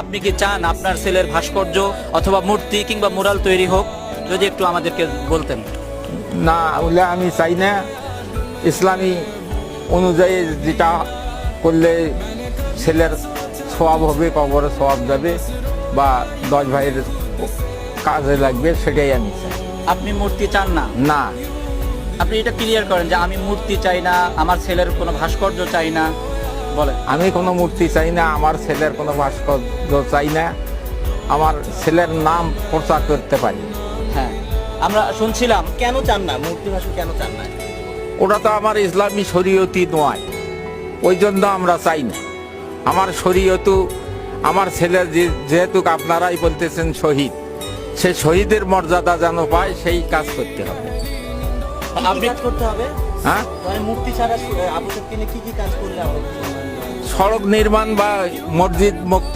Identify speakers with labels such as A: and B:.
A: আপনি কি চান আপনার ছেলের ভাস্কর্য অথবা মূর্তি কিংবা মুরাল তৈরি হোক? যদি একটু আমাদেরকে বলতেন।
B: না, ওগুলো আমি চাই না। ইসলামী অনুযায়ী যেটা করলে ছেলের সওয়াব হবে, কবরে সওয়াব যাবে বা 10 ভাইয়ের কাজে লাগবে, সেটাই আমি চাই।
A: আপনি মূর্তি চান না?
B: না,
A: আপনি এটা ক্লিয়ার করেন যে আমি মূর্তি চাই না, আমার ছেলের কোনো ভাস্কর্য চাই না, বলেন।
B: আমি কোনো মূর্তি চাই না, আমার ছেলের কোনো ভাস্কর্য চাই না, আমার ছেলের নাম প্রচার করতে পারি।
A: হ্যাঁ, আমরা শুনছিলাম।
C: কেন চান না মূর্তি ভাস্কর, কেন চান না?
B: ওটা তো আমার ইসলামী শরীয়তি নয়, ওই জন্য আমরা চাই না। আমার শরীয়তু, আমার ছেলে যেহেতু আপনারাই বলতেছেন শহীদ, সে শহীদের মর্যাদা যেন পায়, সেই কাজ করতে হবে।
C: আপনি কাজ করতে হবে,
B: হ্যাঁ,
C: মানে মূর্তি ছাড়া আবু সাইদকে নিয়ে কি কাজ করলে হবে?
B: সড়ক নির্মাণ বা মসজিদ মুক্ত